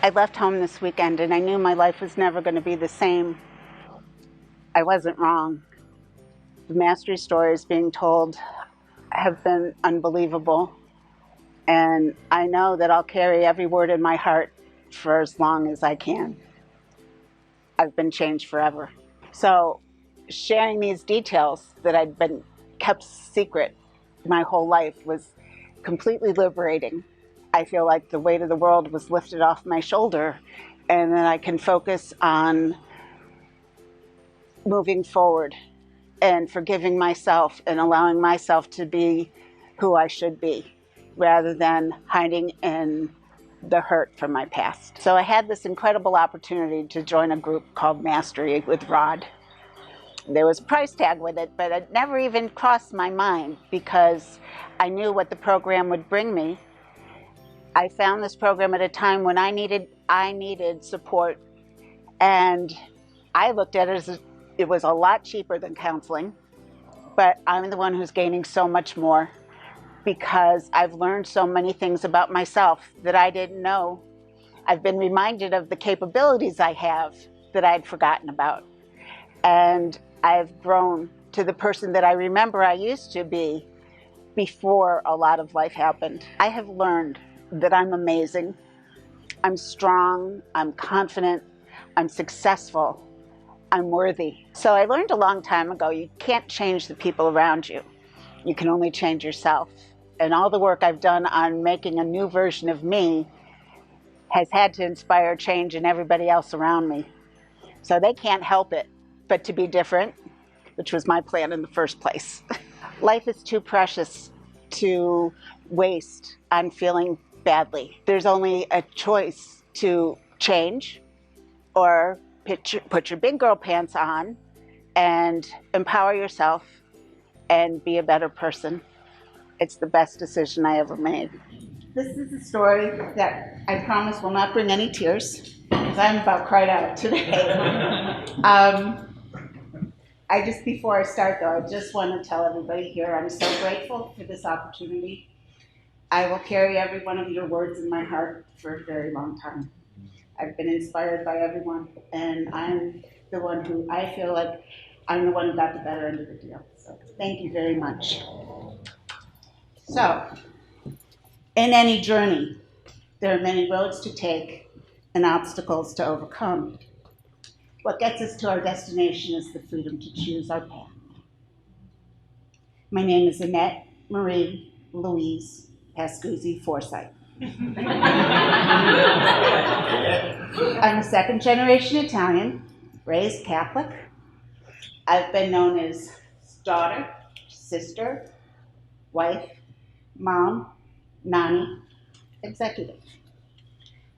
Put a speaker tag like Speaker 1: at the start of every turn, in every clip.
Speaker 1: I left home this weekend and I knew my life was never going to be the same. I wasn't wrong. The mastery stories being told have been unbelievable. And I know that I'll carry every word in my heart for as long as I can. I've been changed forever. So sharing these details that I'd been kept secret my whole life was completely liberating. I feel like the weight of the world was lifted off my shoulder, and then I can focus on moving forward and forgiving myself and allowing myself to be who I should be, rather than hiding in the hurt from my past. So I had this incredible opportunity to join a group called Mastery with Rod. There was a price tag with it, but it never even crossed my mind because I knew what the program would bring me. I found this program at a time when I needed support, and I looked at it as it was a lot cheaper than counseling, but I'm the one who's gaining so much more because I've learned so many things about myself that I didn't know. I've been reminded of the capabilities I have that I'd forgotten about. And I've grown to the person that I remember I used to be before a lot of life happened. I have learned that I'm amazing, I'm strong, I'm confident, I'm successful, I'm worthy. So I learned a long time ago, you can't change the people around you. You can only change yourself. And all the work I've done on making a new version of me has had to inspire change in everybody else around me. So they can't help it but to be different, which was my plan in the first place. Life is too precious to waste on feeling badly. There's only a choice to change or put your big girl pants on and empower yourself and be a better person. It's the best decision I ever made. This is a story that I promise will not bring any tears, because I'm about cried out today. Before I start though, I just want to tell everybody here, I'm so grateful for this opportunity. I will carry every one of your words in my heart for a very long time. I've been inspired by everyone, and I'm the one who, I feel like I'm the one who got the better end of the deal. So thank you very much. So, in any journey, there are many roads to take and obstacles to overcome. What gets us to our destination is the freedom to choose our path. My name is Annette Marie Louise Pascuzzi Forsythe. I'm a second generation Italian, raised Catholic. I've been known as daughter, sister, wife, mom, nanny, executive.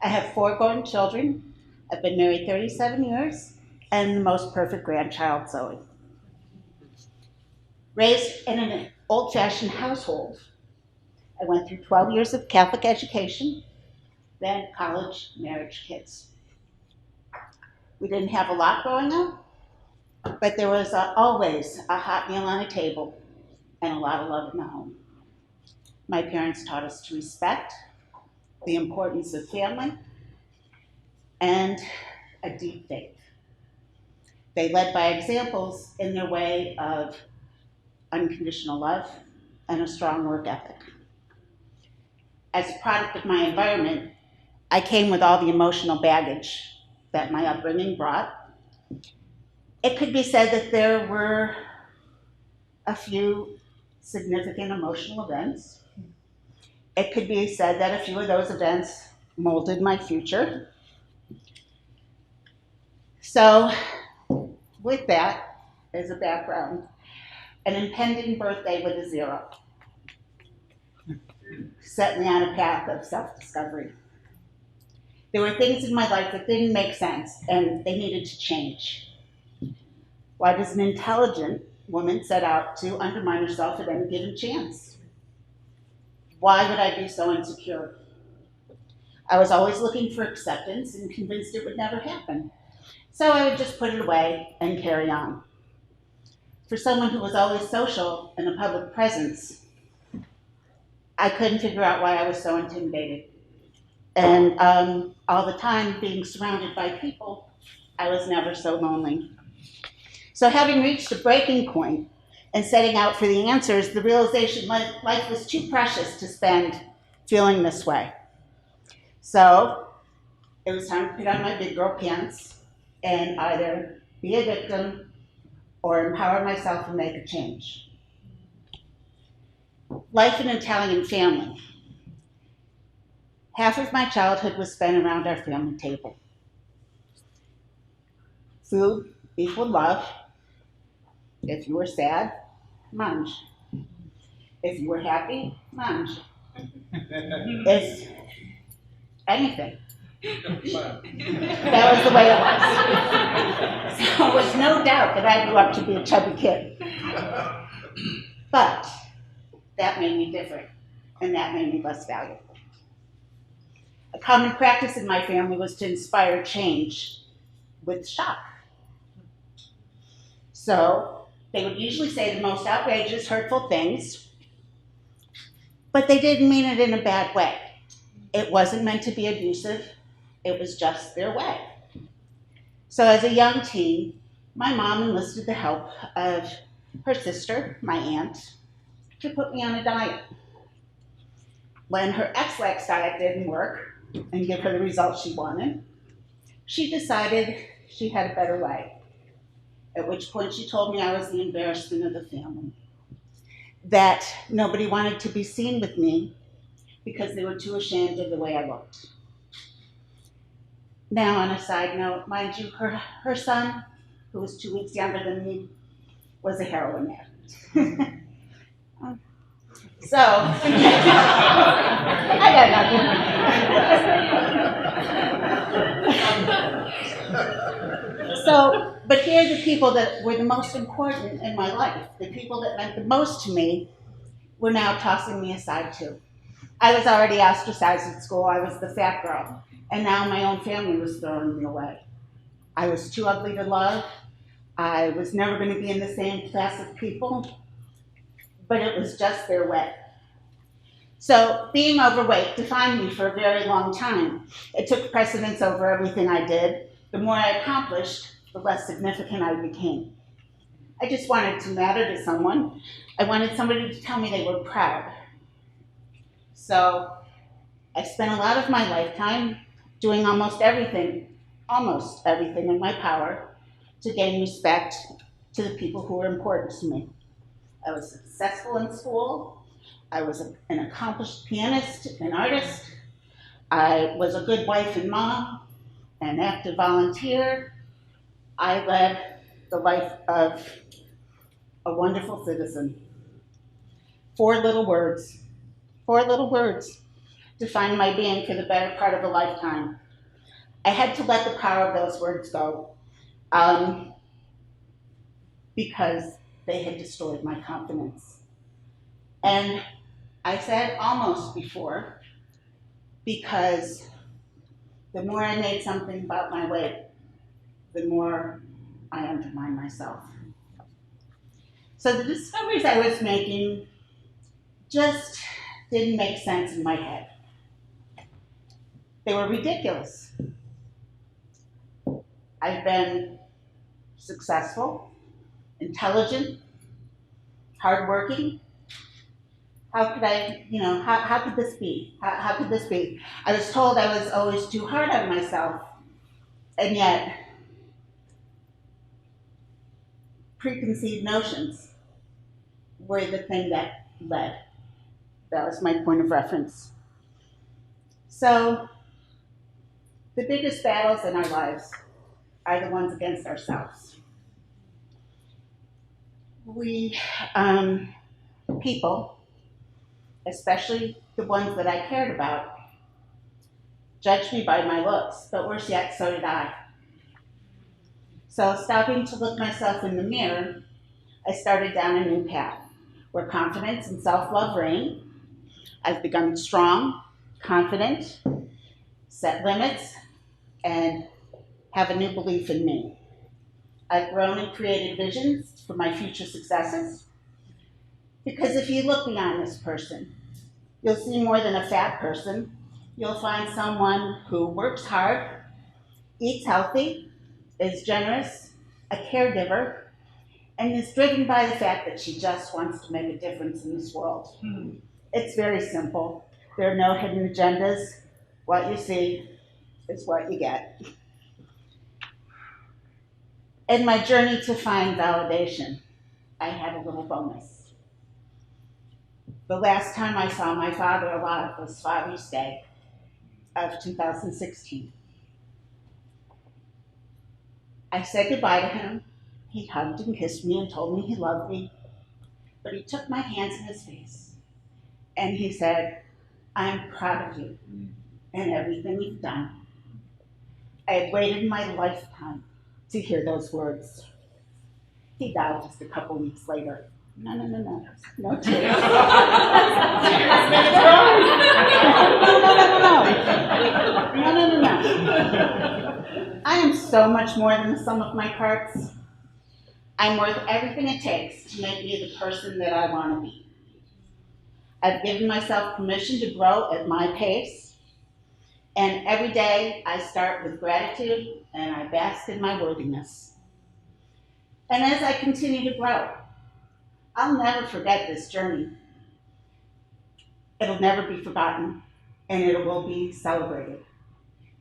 Speaker 1: I have 4 grown children. I've been married 37 years, and the most perfect grandchild, Zoe. Raised in an old-fashioned household, I went through 12 years of Catholic education, then college, marriage, kids. We didn't have a lot growing up, but there was always a hot meal on a table and a lot of love in the home. My parents taught us to respect, the importance of family, and a deep faith. They led by examples in their way of unconditional love and a strong work ethic. As a product of my environment, I came with all the emotional baggage that my upbringing brought. It could be said that there were a few significant emotional events. It could be said that a few of those events molded my future. So, with that as a background, an impending birthday with a 0 set me on a path of self-discovery. There were things in my life that didn't make sense, and they needed to change. Why does an intelligent woman set out to undermine herself at any given chance? Why would I be so insecure? I was always looking for acceptance and convinced it would never happen. So I would just put it away and carry on. For someone who was always social and a public presence, I couldn't figure out why I was so intimidated. And all the time being surrounded by people, I was never so lonely. So having reached a breaking point and setting out for the answers, the realization life was too precious to spend feeling this way. So it was time to put on my big girl pants and either be a victim or empower myself and make a change. Life in an Italian family. Half of my childhood was spent around our family table. Food equaled love. If you were sad, mange. If you were happy, mange. If anything. That was the way it was. So there was no doubt that I grew up to be a chubby kid. But that made me different, and that made me less valuable. A common practice in my family was to inspire change with shock. So they would usually say the most outrageous, hurtful things, but they didn't mean it in a bad way. It wasn't meant to be abusive. It was just their way. So as a young teen, my mom enlisted the help of her sister, my aunt, to put me on a diet. When her X-Lax diet didn't work and give her the results she wanted, she decided she had a better way. At which point she told me I was the embarrassment of the family, that nobody wanted to be seen with me because they were too ashamed of the way I looked. Now, on a side note, mind you, her son, who was 2 weeks younger than me, was a heroin addict. So, I got nothing. So, but here are the people that were the most important in my life. The people that meant the most to me were now tossing me aside too. I was already ostracized at school. I was the fat girl. And now my own family was throwing me away. I was too ugly to love. I was never going to be in the same class of people. But it was just their way. So being overweight defined me for a very long time. It took precedence over everything I did. The more I accomplished, the less significant I became. I just wanted to matter to someone. I wanted somebody to tell me they were proud. So I spent a lot of my lifetime doing almost everything in my power to gain respect to the people who were important to me. I was successful in school. I was an accomplished pianist and artist. I was a good wife and mom, an active volunteer. I led the life of a wonderful citizen. Four little words define my being for the better part of a lifetime. I had to let the power of those words go because they had destroyed my confidence. And I said almost before, because the more I made something about my weight, the more I undermined myself. So the discoveries I was making just didn't make sense in my head. They were ridiculous. I've been successful, intelligent, hardworking. How could I, how could this be? How could this be? I was told I was always too hard on myself, and yet preconceived notions were the thing that led. That was my point of reference. So the biggest battles in our lives are the ones against ourselves. We, people, especially the ones that I cared about, judged me by my looks, but worse yet, so did I. So stopping to look myself in the mirror, I started down a new path where confidence and self-love reign. I've become strong, confident, set limits, and have a new belief in me. I've grown and created visions for my future successes, because if you look beyond this person, you'll see more than a fat person. You'll find someone who works hard, eats healthy, is generous, a caregiver, and is driven by the fact that she just wants to make a difference in this world. It's very simple. There are no hidden agendas. What you see is what you get. In my journey to find validation, I had a little bonus. The last time I saw my father alive was Father's Day of 2016. I said goodbye to him. He hugged and kissed me and told me he loved me. But he took my hands in his face and he said, "I'm proud of you and everything you've done." I had waited my lifetime to hear those words. He died just a couple weeks later. No tears. No, I am so much more than the sum of my parts. I'm worth everything it takes to make me the person that I want to be. I've given myself permission to grow at my pace, and every day I start with gratitude and I bask in my worthiness. And as I continue to grow, I'll never forget this journey. It'll never be forgotten, and it will be celebrated,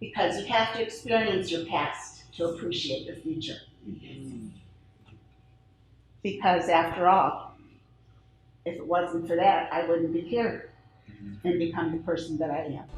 Speaker 1: because you have to experience your past to appreciate your future. Because after all, if it wasn't for that, I wouldn't be here and become the person that I am.